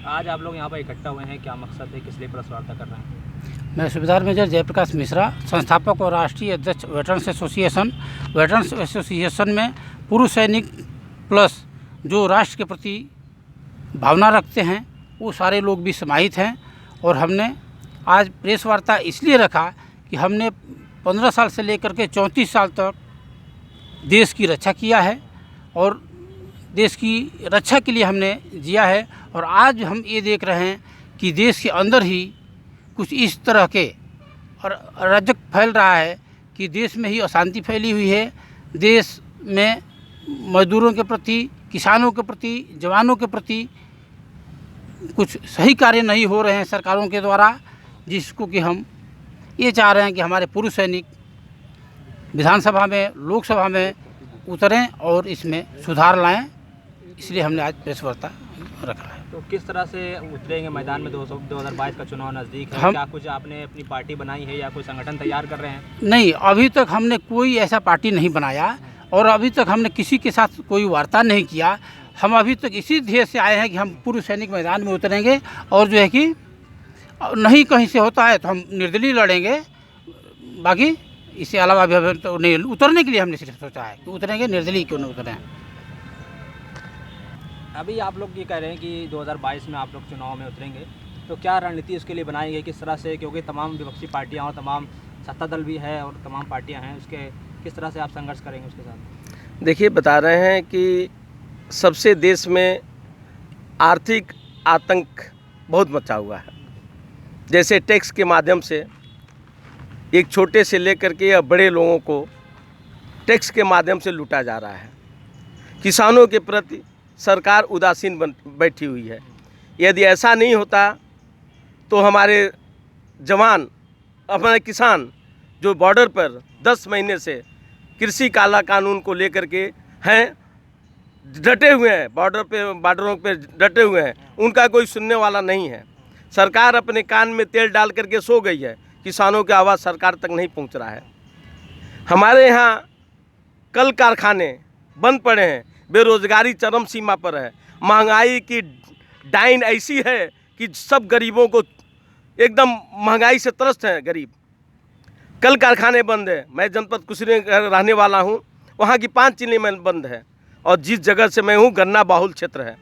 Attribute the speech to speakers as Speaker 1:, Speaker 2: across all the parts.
Speaker 1: आज आप लोग यहाँ पर इकट्ठा हुए हैं, क्या मकसद है, किस लिए प्रेस वार्ता कर रहे हैं?
Speaker 2: मैं सूबेदार मेजर जयप्रकाश मिश्रा, संस्थापक और राष्ट्रीय अध्यक्ष वेटरन्स एसोसिएशन। वेटरन्स एसोसिएशन में पूर्व सैनिक प्लस जो राष्ट्र के प्रति भावना रखते हैं वो सारे लोग भी समाहित हैं। और हमने आज प्रेस वार्ता इसलिए रखा कि हमने 15 साल से लेकर के 34 साल तक देश की रक्षा किया है और देश की रक्षा के लिए हमने जिया है। और आज हम ये देख रहे हैं कि देश के अंदर ही कुछ इस तरह के और अराजक फैल रहा है कि देश में ही अशांति फैली हुई है। देश में मजदूरों के प्रति, किसानों के प्रति, जवानों के प्रति कुछ सही कार्य नहीं हो रहे हैं सरकारों के द्वारा, जिसको कि हम ये चाह रहे हैं कि हमारे पूर्व सैनिक विधानसभा में, लोकसभा में उतरें और इसमें सुधार लाएं। इसलिए हमने आज प्रेस वार्ता रखा है।
Speaker 1: तो किस तरह से उतरेंगे मैदान में? 2022 का चुनाव नज़दीक है, क्या कुछ आपने अपनी पार्टी बनाई है या कोई संगठन तैयार कर रहे हैं?
Speaker 2: नहीं, अभी तक हमने कोई ऐसा पार्टी नहीं बनाया और अभी तक हमने किसी के साथ कोई वार्ता नहीं किया। हम अभी तक इसी ध्येय से आए हैं कि हम पूर्व सैनिक मैदान में उतरेंगे और जो है कि नहीं कहीं से होता है तो हम निर्दलीय लड़ेंगे। बाकी इसके अलावा अभी तो नहीं, उतरने के लिए हमने सिर्फ सोचा है कि उतरेंगे, निर्दलीय क्यों नहीं उतरें।
Speaker 1: अभी आप लोग ये कह रहे हैं कि 2022 में आप लोग चुनाव में उतरेंगे, तो क्या रणनीति उसके लिए बनाई गई, किस तरह से? क्योंकि तमाम विपक्षी पार्टियां और तमाम सत्ता दल भी है और तमाम पार्टियां हैं, उसके किस तरह से आप संघर्ष करेंगे उसके साथ?
Speaker 3: देखिए, बता रहे हैं कि सबसे देश में आर्थिक आतंक बहुत मचा हुआ है। जैसे टैक्स के माध्यम से एक छोटे से लेकर के या बड़े लोगों को टैक्स के माध्यम से लूटा जा रहा है। किसानों के प्रति सरकार उदासीन बैठी हुई है। यदि ऐसा नहीं होता तो हमारे जवान, अपने किसान जो बॉर्डर पर 10 महीने से कृषि काला कानून को लेकर के हैं, डटे हुए हैं, बॉर्डरों पे डटे हुए हैं, उनका कोई सुनने वाला नहीं है। सरकार अपने कान में तेल डाल करके सो गई है। किसानों की आवाज़ सरकार तक नहीं पहुंच रहा है। हमारे यहाँ कल कारखाने बंद पड़े हैं, बेरोजगारी चरम सीमा पर है, महंगाई की डाइन ऐसी है कि सब गरीबों को एकदम महंगाई से त्रस्त है गरीब। कल कारखाने बंद है। मैं जनपद कुशीनगर का रहने वाला हूँ, वहाँ की 5 चीनी मिल बंद है और जिस जगह से मैं हूँ गन्ना बाहुल क्षेत्र है।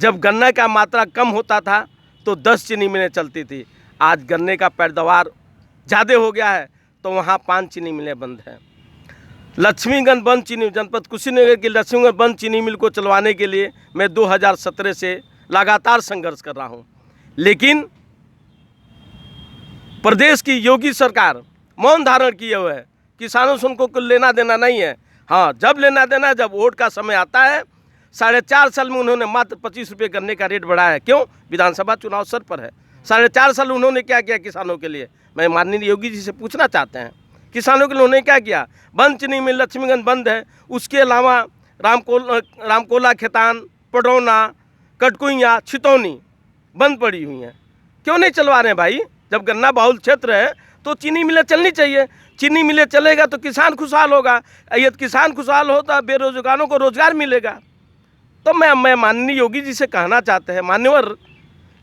Speaker 3: जब गन्ना का मात्रा कम होता था तो 10 चीनी मिलें चलती थी। आज गन्ने का पैदावार ज़्यादा हो गया है तो वहाँ 5 चीनी मिलें बंद हैं। लक्ष्मीगंज बंद चीनी, जनपद कुशीनगर की लक्ष्मीगंज बंद चीनी मिल को चलवाने के लिए मैं 2017 से लगातार संघर्ष कर रहा हूँ, लेकिन प्रदेश की योगी सरकार मौन धारण किए हुए है। किसानों से उनको कुछ लेना देना नहीं है। हाँ, जब लेना देना है, जब वोट का समय आता है। 4.5 साल में उन्होंने मात्र 25 रुपये गन्ने का रेट बढ़ाया है। क्यों? विधानसभा चुनाव सर पर है। 4.5 साल उन्होंने क्या किया किसानों के लिए? मैं माननीय योगी जी से पूछना चाहते हैं, किसानों के लिए उन्होंने क्या किया? बंद चीनी मिल लक्ष्मीगंज बंद है, उसके अलावा रामकोला, खेतान, पडौना, कटकुइयाँ, छितौनी बंद पड़ी हुई हैं। क्यों नहीं चलवा रहे हैं भाई? जब गन्ना बाहुल क्षेत्र है तो चीनी मिलें चलनी चाहिए। चीनी मिलें चलेगा तो किसान खुशहाल होगा। यदि किसान खुशहाल होता, बेरोजगारों को रोजगार मिलेगा। तो मैं माननीय योगी जी से कहना चाहते हैं, मान्यवर,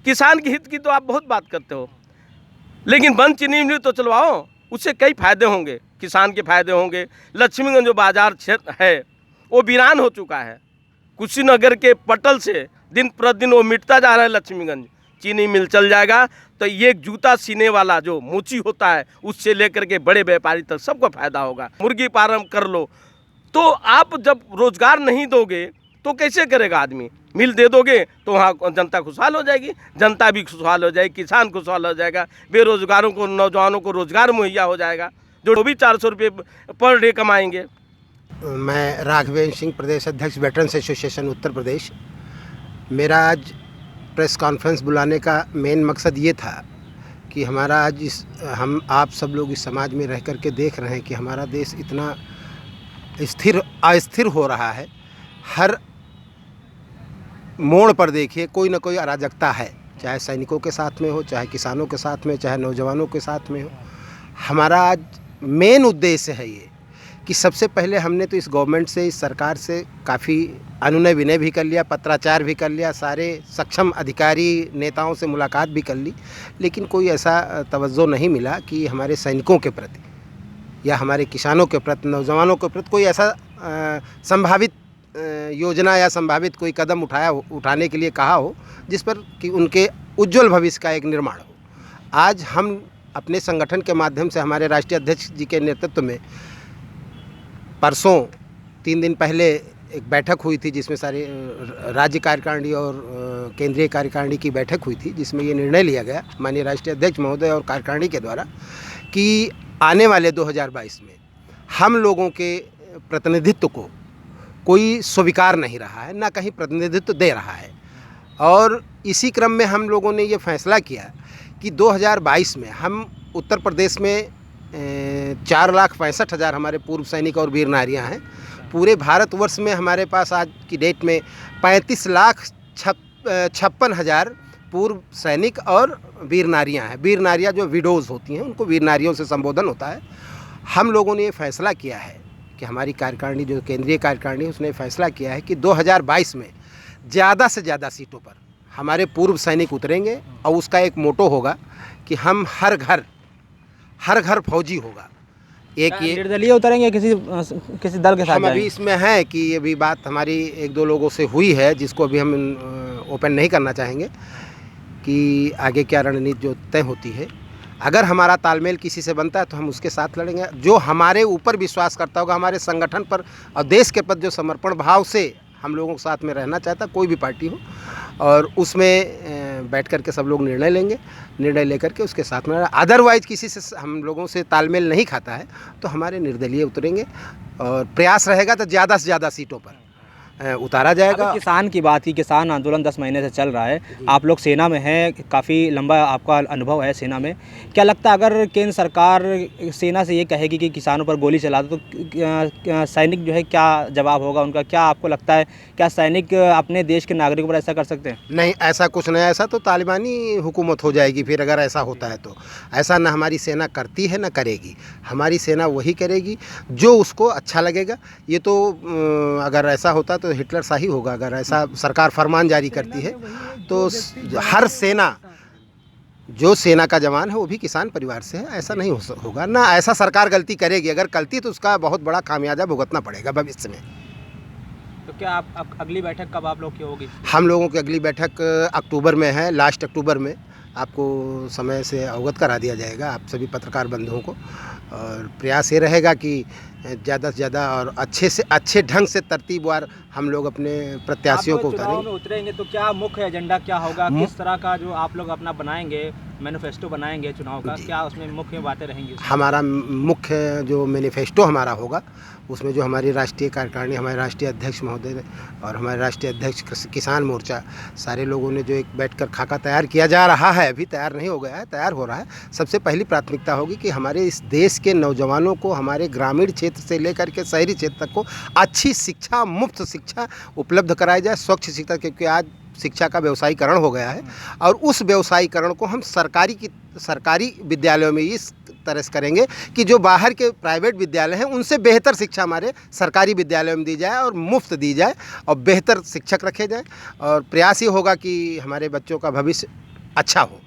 Speaker 3: किसान के हित की तो आप बहुत बात करते हो, लेकिन बंद चीनी मिल तो चलवाओ, उससे कई फायदे होंगे। किसान के फायदे होंगे। लक्ष्मीगंज जो बाजार क्षेत्र है वो वीरान हो चुका है। कुशीनगर के पटल से दिन प्रतिदिन वो मिटता जा रहा है। लक्ष्मीगंज चीनी मिल चल जाएगा तो ये जूता सीने वाला जो मोची होता है उससे लेकर के बड़े व्यापारी तक सबको फायदा होगा। मुर्गी फार्म कर लो, तो आप जब रोजगार नहीं दोगे तो कैसे करेगा आदमी? मिल दे दोगे तो वहाँ जनता खुशहाल हो जाएगी, जनता भी खुशहाल हो जाएगी, किसान खुशहाल हो जाएगा, बेरोजगारों को, नौजवानों को रोजगार मुहैया हो जाएगा, जो भी 400 रुपये पर डे कमाएंगे।
Speaker 4: मैं राघवेंद्र सिंह, प्रदेश अध्यक्ष वेटरन्स एसोसिएशन उत्तर प्रदेश। मेरा आज प्रेस कॉन्फ्रेंस बुलाने का मेन मकसद ये था कि हमारा आज हम आप सब लोग इस समाज में रह कर के देख रहे हैं कि हमारा देश इतना अस्थिर हो रहा है। हर मोड़ पर देखिए कोई ना कोई अराजकता है, चाहे सैनिकों के साथ में हो, चाहे किसानों के साथ में, चाहे नौजवानों के साथ में हो। हमारा आज मेन उद्देश्य है ये कि सबसे पहले हमने तो इस गवर्नमेंट से, इस सरकार से काफ़ी अनुनय विनय भी कर लिया, पत्राचार भी कर लिया, सारे सक्षम अधिकारी नेताओं से मुलाकात भी कर ली, लेकिन कोई ऐसा तवज्जो नहीं मिला कि हमारे सैनिकों के प्रति या हमारे किसानों के प्रति, नौजवानों के प्रति कोई ऐसा संभावित योजना या संभावित कोई कदम उठाने के लिए कहा हो जिस पर कि उनके उज्जवल भविष्य का एक निर्माण हो। आज हम अपने संगठन के माध्यम से हमारे राष्ट्रीय अध्यक्ष जी के नेतृत्व में परसों 3 दिन पहले एक बैठक हुई थी जिसमें सारे राज्य कार्यकारिणी और केंद्रीय कार्यकारिणी की बैठक हुई थी, जिसमें ये निर्णय लिया गया माननीय राष्ट्रीय अध्यक्ष महोदय और कार्यकारिणी के द्वारा कि आने वाले 2022 में हम लोगों के प्रतिनिधित्व को कोई स्वीकार नहीं रहा है, ना कहीं प्रतिनिधित्व दे रहा है। और इसी क्रम में हम लोगों ने ये फैसला किया कि 2022 में हम उत्तर प्रदेश में 4,65,000 हमारे पूर्व सैनिक और वीर नारियाँ हैं। पूरे भारतवर्ष में हमारे पास आज की डेट में 35,56,000 पूर्व सैनिक और वीर नारियाँ हैं। वीर नारियाँ जो विडोज़ होती हैं उनको वीर नारियों से संबोधन होता है। हम लोगों ने ये फैसला किया है कि हमारी कार्यकारिणी जो केंद्रीय कार्यकारिणी उसने फैसला किया है कि 2022 में ज़्यादा से ज़्यादा सीटों पर हमारे पूर्व सैनिक उतरेंगे और उसका एक मोटो होगा कि हम हर घर फौजी होगा। एक ये
Speaker 1: निर्दलीय उतरेंगे किसी दल के साथ?
Speaker 4: हम अभी इसमें हैं कि ये भी बात हमारी 1-2 लोगों से हुई है जिसको अभी हम ओपन नहीं करना चाहेंगे कि आगे क्या रणनीति जो तय होती है। अगर हमारा तालमेल किसी से बनता है तो हम उसके साथ लड़ेंगे। जो हमारे ऊपर विश्वास करता होगा, हमारे संगठन पर और देश के प्रति जो समर्पण भाव से हम लोगों के साथ में रहना चाहता, कोई भी पार्टी हो, और उसमें बैठ कर के सब लोग निर्णय लेंगे, निर्णय लेकर के उसके साथ में। अदरवाइज़ किसी से हम लोगों से तालमेल नहीं खाता है तो हमारे निर्दलीय उतरेंगे और प्रयास रहेगा तो ज़्यादा से ज़्यादा सीटों पर उतारा जाएगा।
Speaker 1: किसान की बात की, किसान आंदोलन 10 महीने से चल रहा है, आप लोग सेना में हैं, काफ़ी लंबा आपका अनुभव है सेना में। क्या लगता है अगर केंद्र सरकार सेना से ये कहेगी कि किसानों पर गोली चला दो तो सैनिक जो है क्या जवाब होगा उनका? क्या आपको लगता है क्या सैनिक अपने देश के नागरिकों पर ऐसा कर सकते हैं?
Speaker 4: नहीं, ऐसा कुछ नहीं। ऐसा तो तालिबानी हुकूमत हो जाएगी फिर अगर ऐसा होता है तो। ऐसा ना हमारी सेना करती है ना करेगी। हमारी सेना वही करेगी जो उसको अच्छा लगेगा। ये तो अगर ऐसा होता तो हिटलर शाही होगा। अगर ऐसा सरकार फरमान जारी करती है तो हर सेना, जो सेना का जवान है वो भी किसान परिवार से है, ऐसा नहीं होगा ना। ऐसा सरकार गलती करेगी, अगर गलती तो उसका बहुत बड़ा खामियाजा भुगतना पड़ेगा भविष्य में।
Speaker 1: तो क्या आप अगली बैठक कब आप लोग की होगी?
Speaker 4: हम लोगों की अगली बैठक अक्टूबर में है, लास्ट अक्टूबर में। आपको समय से अवगत करा दिया जाएगा आप सभी पत्रकार बंधुओं को। और प्रयास ये रहेगा कि ज़्यादा से ज़्यादा और अच्छे ढंग से तरतीबवार हम लोग अपने प्रत्याशियों को
Speaker 1: उतरेंगे तो क्या मुख्य एजेंडा क्या होगा? किस तरह का जो आप लोग अपना बनाएंगे, मैनिफेस्टो बनाएंगे चुनाव का, क्या उसमें मुख्य बातें रहेंगी?
Speaker 4: हमारा मुख्य जो मैनिफेस्टो हमारा होगा उसमें जो हमारी राष्ट्रीय कार्यकारिणी, हमारे राष्ट्रीय अध्यक्ष महोदय और हमारे राष्ट्रीय अध्यक्ष किसान मोर्चा, सारे लोगों ने जो एक बैठकर खाका तैयार किया जा रहा है, अभी तैयार नहीं हो गया है, तैयार हो रहा है। सबसे पहली प्राथमिकता होगी कि हमारे इस देश के नौजवानों को हमारे ग्रामीण क्षेत्र से लेकर के शहरी क्षेत्र तक को अच्छी शिक्षा, मुफ्त शिक्षा उपलब्ध कराई जाए, स्वच्छ शिक्षा, क्योंकि आज शिक्षा का व्यवसायीकरण हो गया है। और उस व्यवसायीकरण को हम सरकारी विद्यालयों में इस तरह से करेंगे कि जो बाहर के प्राइवेट विद्यालय हैं उनसे बेहतर शिक्षा हमारे सरकारी विद्यालयों में दी जाए और मुफ्त दी जाए और बेहतर शिक्षक रखे जाएं। और प्रयास ये होगा कि हमारे बच्चों का भविष्य अच्छा हो।